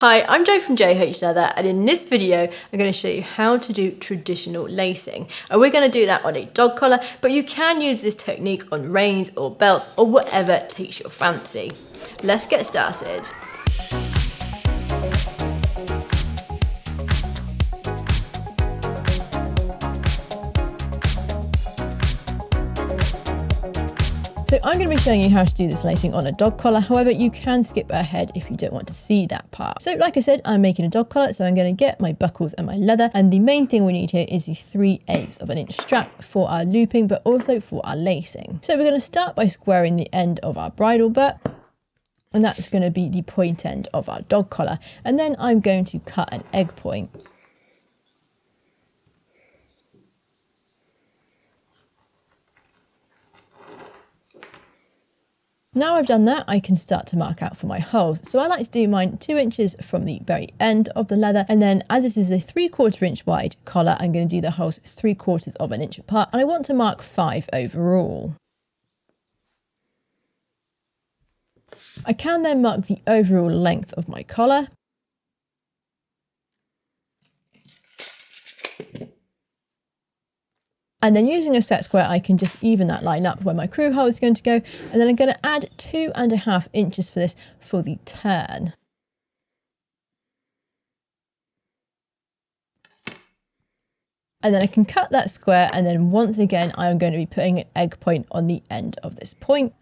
Hi, I'm Jo from J.H.Leather, and in this video I'm going to show you how to do traditional lacing. And we're going to do that on a dog collar, but you can use this technique on reins or belts or whatever takes your fancy. Let's get started. So I'm going to be showing you how to do this lacing on a dog collar. However, you can skip ahead if you don't want to see that part. So like I said, I'm making a dog collar, so I'm going to get my buckles and my leather. And the main thing we need here is these 3/8 of an inch strap for our looping, but also for our lacing. So we're going to start by squaring the end of our bridle butt. And that's going to be the point end of our dog collar. And then I'm going to cut an egg point. Now I've done that, I can start to mark out for my holes. So I like to do mine 2 inches from the very end of the leather, and then as this is a 3/4 inch wide collar, I'm going to do the holes 3/4 of an inch apart, and I want to mark 5 overall. I can then mark the overall length of my collar. And then using a set square, I can just even that line up where my crew hole is going to go. And then I'm going to add 2.5 inches for this for the turn. And then I can cut that square. And then once again, I'm going to be putting an egg point on the end of this point.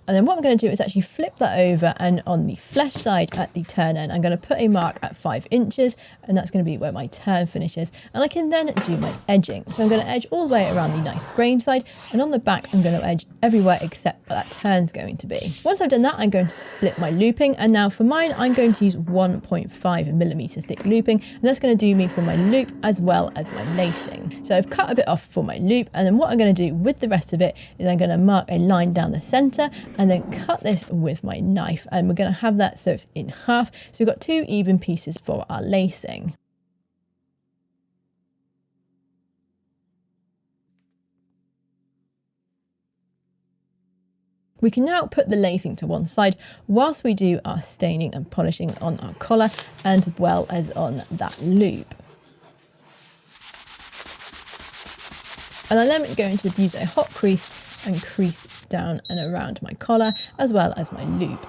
And then what I'm going to do is actually flip that over, and on the flesh side at the turn end, I'm going to put a mark at 5 inches, and that's going to be where my turn finishes. And I can then do my edging. So I'm going to edge all the way around the nice grain side, and on the back, I'm going to edge everywhere except where that turn's going to be. Once I've done that, I'm going to split my looping. And now for mine, I'm going to use 1.5mm thick looping, and that's going to do me for my loop as well as my lacing. So I've cut a bit off for my loop, and then what I'm going to do with the rest of it is I'm going to mark a line down the center, and then cut this with my knife, and we're going to have that so it's in half, so we've got 2 even pieces for our lacing. We can now put the lacing to one side whilst we do our staining and polishing on our collar as well as on that loop. And I'm then going to use a hot crease and crease down and around my collar as well as my loop.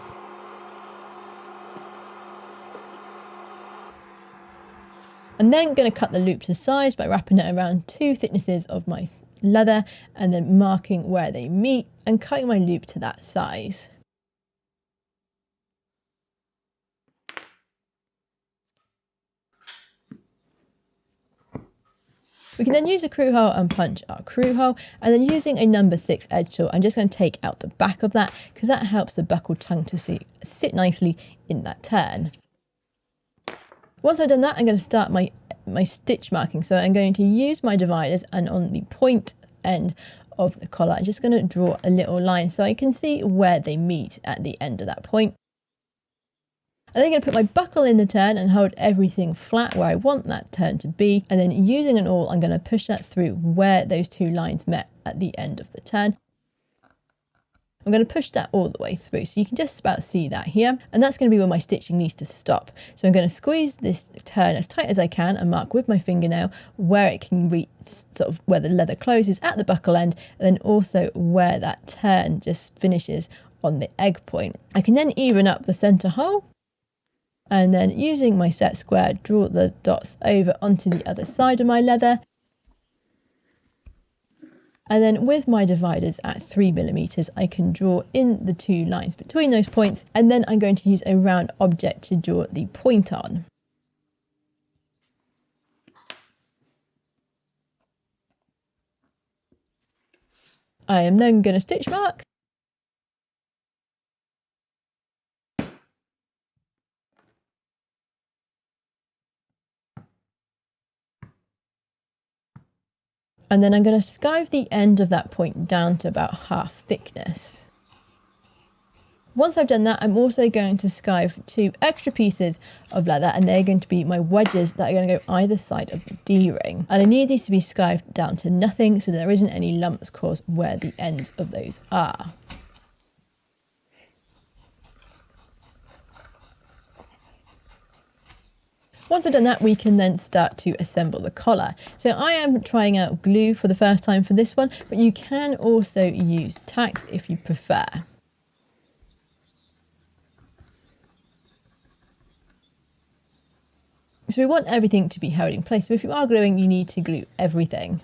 I'm then going to cut the loop to size by wrapping it around 2 thicknesses of my leather and then marking where they meet and cutting my loop to that size. We can then use a crew hole and punch our crew hole, and then using a number 6 edge tool, I'm just going to take out the back of that because that helps the buckle tongue to sit nicely in that turn. Once I've done that, I'm going to start my stitch marking. So I'm going to use my dividers, and on the point end of the collar, I'm just going to draw a little line so I can see where they meet at the end of that point. I'm then going to put my buckle in the turn and hold everything flat where I want that turn to be. And then using an awl, I'm going to push that through where those 2 lines met at the end of the turn. I'm going to push that all the way through, so you can just about see that here. And that's going to be where my stitching needs to stop. So I'm going to squeeze this turn as tight as I can and mark with my fingernail where it can reach, sort of where the leather closes at the buckle end, and then also where that turn just finishes on the egg point. I can then even up the center hole, and then using my set square, draw the dots over onto the other side of my leather. And then with my dividers at 3mm, I can draw in the 2 lines between those points, and then I'm going to use a round object to draw the point on. I am then going to stitch mark. And then I'm going to skive the end of that point down to about half thickness. Once I've done that, I'm also going to skive 2 extra pieces of leather, and they're going to be my wedges that are going to go either side of the D-ring. And I need these to be skived down to nothing so there isn't any lumps caused where the ends of those are. Once I've done that, we can then start to assemble the collar. So I am trying out glue for the first time for this one, but you can also use tacks if you prefer. So we want everything to be held in place. So if you are gluing, you need to glue everything.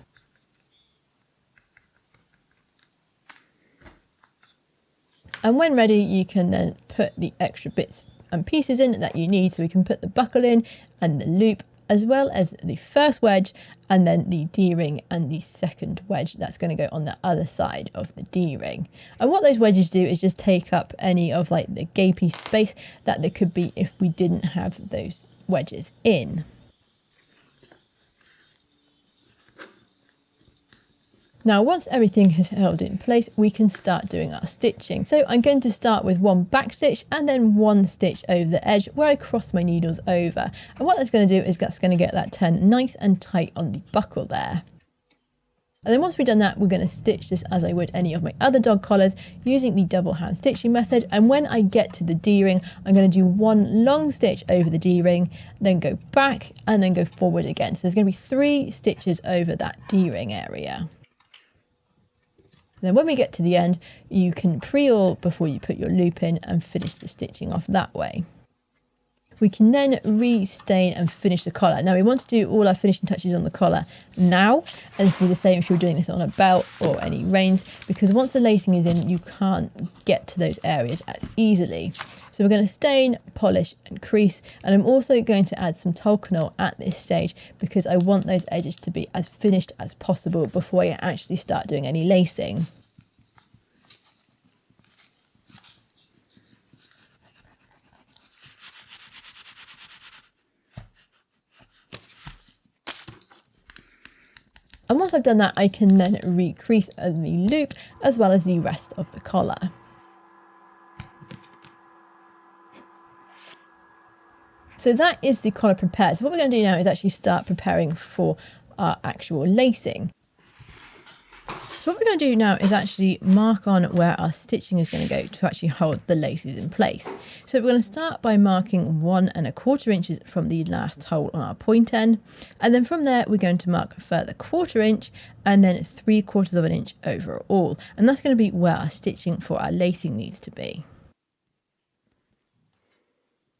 And when ready, you can then put the extra bits and pieces in that you need. So we can put the buckle in and the loop, as well as the first wedge, and then the D-ring and the second wedge that's going to go on the other side of the D-ring. And what those wedges do is just take up any of like the gapy space that there could be if we didn't have those wedges in. Now once everything is held in place, we can start doing our stitching. So I'm going to start with 1 back stitch and then 1 stitch over the edge where I cross my needles over. And what that's going to do is that's going to get that turn nice and tight on the buckle there. And then once we've done that, we're going to stitch this as I would any of my other dog collars using the double hand stitching method. And when I get to the D-ring, I'm going to do 1 long stitch over the D-ring, then go back and then go forward again. So there's going to be 3 stitches over that D-ring area. And then when we get to the end, you can pre-awl before you put your loop in and finish the stitching off that way. We can then re-stain and finish the collar. Now we want to do all our finishing touches on the collar now, and this will be the same if you're doing this on a belt or any reins, because once the lacing is in, you can't get to those areas as easily. So we're going to stain, polish and crease, and I'm also going to add some Tolkanol at this stage because I want those edges to be as finished as possible before I actually start doing any lacing. And once I've done that, I can then recrease the loop as well as the rest of the collar. So that is the collar prepared. So what we're going to do now is actually start preparing for our actual lacing. So what we're going to do now is actually mark on where our stitching is going to go to actually hold the laces in place. So we're going to start by marking 1 1/4 inches from the last hole on our point end. And then from there, we're going to mark a further 1/4 inch and then 3/4 inch overall. And that's going to be where our stitching for our lacing needs to be.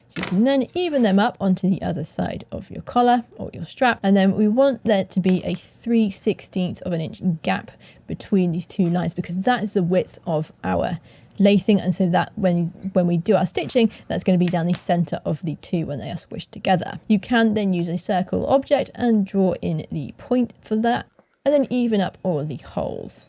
So you can then even them up onto the other side of your collar or your strap, and then we want there to be a 3/16 inch gap between these 2 lines because that is the width of our lacing, and so that when we do our stitching, that's going to be down the center of the 2 when they are squished together. You can then use a circle object and draw in the point for that, and then even up all the holes.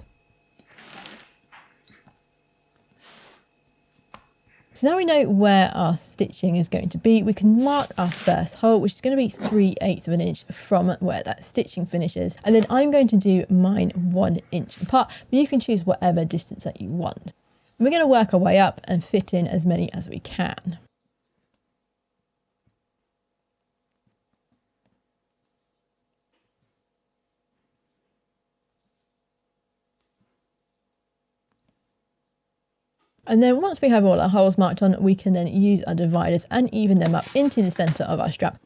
So now we know where our stitching is going to be, we can mark our first hole, which is going to be 3/8 inch from where that stitching finishes. And then I'm going to do mine 1 inch apart, but you can choose whatever distance that you want. And we're going to work our way up and fit in as many as we can. And then once we have all our holes marked on, we can then use our dividers and even them up into the center of our strap.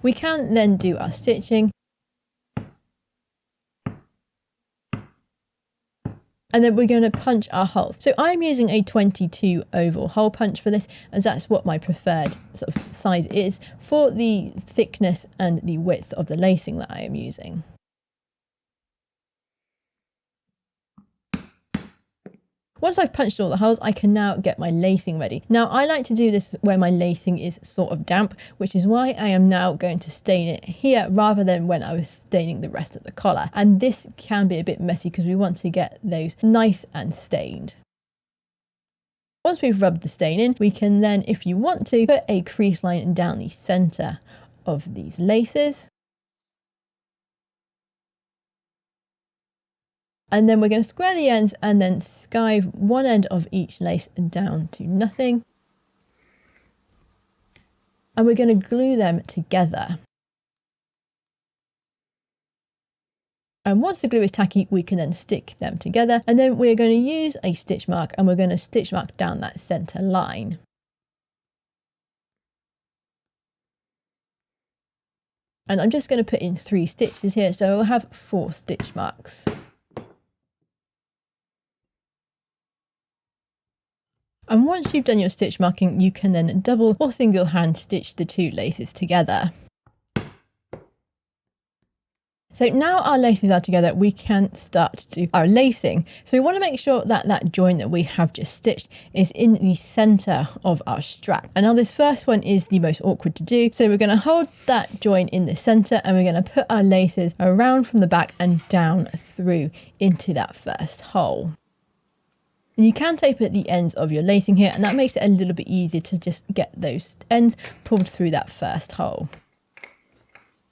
We can then do our stitching. And then we're going to punch our holes. So I'm using a 22 oval hole punch for this, as that's what my preferred sort of size is for the thickness and the width of the lacing that I am using. Once I've punched all the holes, I can now get my lacing ready. Now, I like to do this where my lacing is sort of damp, which is why I am now going to stain it here rather than when I was staining the rest of the collar. And this can be a bit messy because we want to get those nice and stained. Once we've rubbed the stain in, we can then, if you want to, put a crease line down the center of these laces. And then we're going to square the ends and then skive one end of each lace down to nothing. And we're going to glue them together. And once the glue is tacky, we can then stick them together. And then we're going to use a stitch mark and we're going to stitch mark down that center line. And I'm just going to put in 3 stitches here, so we'll have 4 stitch marks. And once you've done your stitch marking, you can then double or single hand stitch the 2 laces together. So now our laces are together, we can start to do our lacing. So we want to make sure that that join that we have just stitched is in the center of our strap. And now this first one is the most awkward to do. So we're going to hold that join in the center and we're going to put our laces around from the back and down through into that first hole. And you can tape at the ends of your lacing here, and that makes it a little bit easier to just get those ends pulled through that first hole.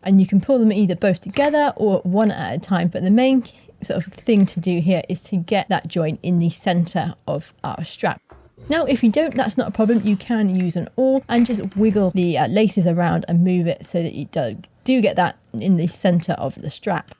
And you can pull them either both together or one at a time, but the main sort of thing to do here is to get that join in the center of our strap. Now, if you don't, that's not a problem. You can use an awl and just wiggle the laces around and move it so that you do get that in the center of the strap.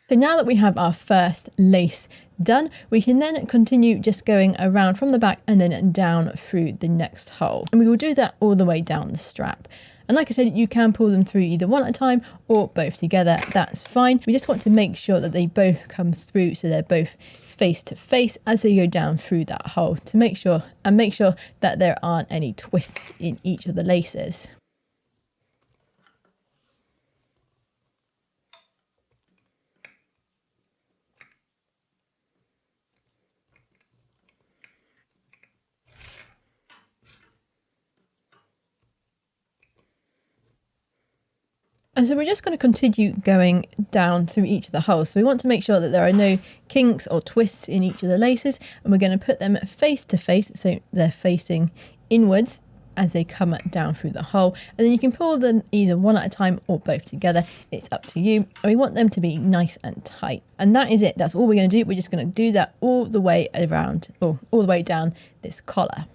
So now that we have our first lace done, we can then continue just going around from the back and then down through the next hole. And we will do that all the way down the strap. And like I said, you can pull them through either one at a time or both together. That's fine. We just want to make sure that they both come through so they're both face to face as they go down through that hole to make sure that there aren't any twists in each of the laces. And so we're just going to continue going down through each of the holes. So we want to make sure that there are no kinks or twists in each of the laces, and we're going to put them face to face so they're facing inwards as they come down through the hole. And then you can pull them either one at a time or both together. It's up to you. And we want them to be nice and tight. And that is it. That's all we're going to do. We're just going to do that all the way around, or all the way down this collar.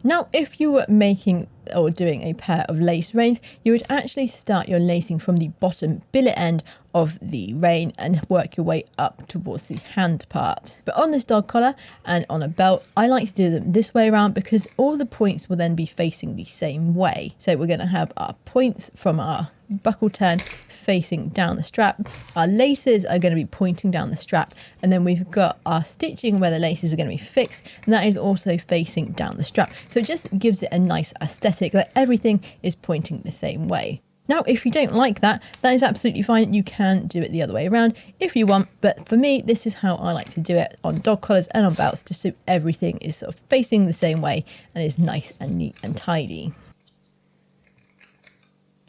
Now, if you were making or doing a pair of lace reins, you would actually start your lacing from the bottom billet end of the rein and work your way up towards the hand part. But on this dog collar and on a belt, I like to do them this way around because all the points will then be facing the same way. So we're going to have our points from our buckle turn facing down the strap. Our laces are going to be pointing down the strap, and then we've got our stitching where the laces are going to be fixed, and that is also facing down the strap. So it just gives it a nice aesthetic that everything is pointing the same way. Now, if you don't like that, that is absolutely fine. You can do it the other way around if you want, but for me, this is how I like to do it on dog collars and on belts, just so everything is sort of facing the same way and is nice and neat and tidy.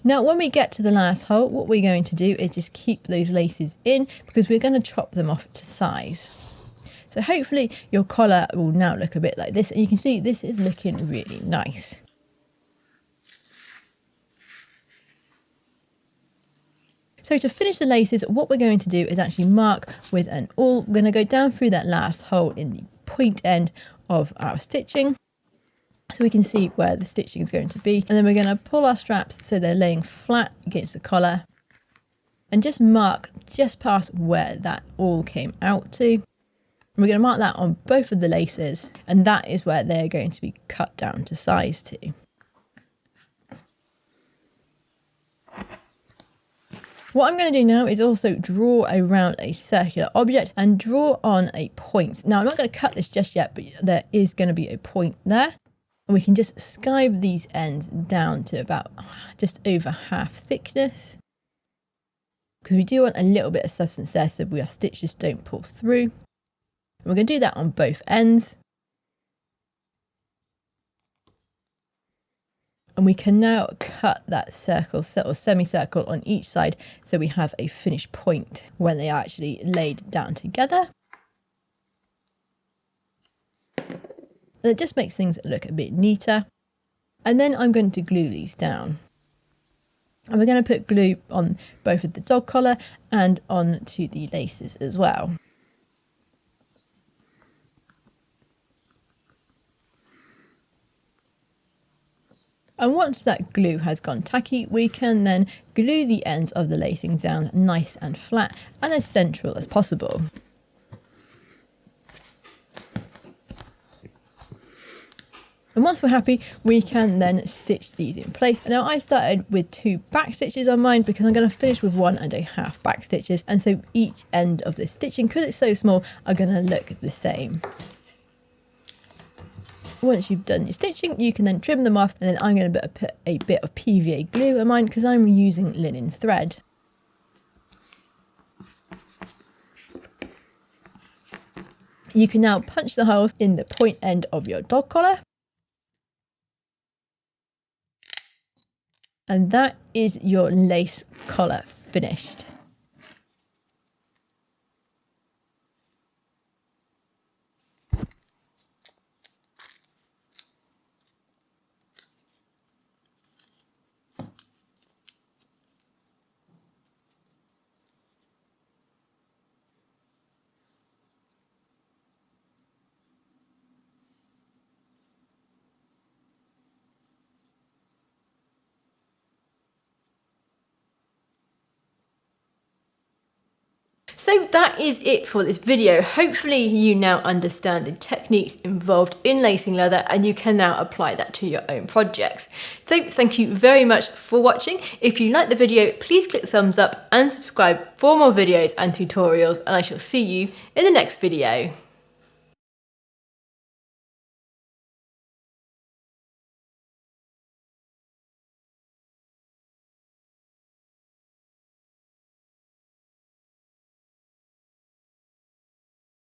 Now, when we get to the last hole, what we're going to do is just keep those laces in because we're going to chop them off to size. So hopefully your collar will now look a bit like this, and you can see this is looking really nice. So to finish the laces, what we're going to do is actually mark with an awl. We're going to go down through that last hole in the point end of our stitching, so we can see where the stitching is going to be. And then we're going to pull our straps so they're laying flat against the collar and just mark just past where that awl came out to. And we're going to mark that on both of the laces, and that is where they're going to be cut down to size to. What I'm going to do now is also draw around a circular object and draw on a point. Now, I'm not going to cut this just yet, but there is going to be a point there. And we can just skive these ends down to about just over half thickness, because we do want a little bit of substance there so our stitches don't pull through. And we're going to do that on both ends. And we can now cut that circle or semicircle on each side so we have a finished point when they are actually laid down together. And it just makes things look a bit neater. And then I'm going to glue these down. And we're going to put glue on both of the dog collar and onto the laces as well. And once that glue has gone tacky, we can then glue the ends of the lacing down nice and flat and as central as possible. And once we're happy, we can then stitch these in place. Now I started with 2 back stitches on mine because I'm going to finish with 1.5 back stitches. And so each end of the stitching, because it's so small, are going to look the same. Once you've done your stitching, you can then trim them off, and then I'm going to put a bit of PVA glue on mine because I'm using linen thread. You can now punch the holes in the point end of your dog collar. And that is your lace collar finished. So that is it for this video. Hopefully you now understand the techniques involved in lacing leather and you can now apply that to your own projects. So thank you very much for watching. If you liked the video, please click the thumbs up and subscribe for more videos and tutorials, and I shall see you in the next video.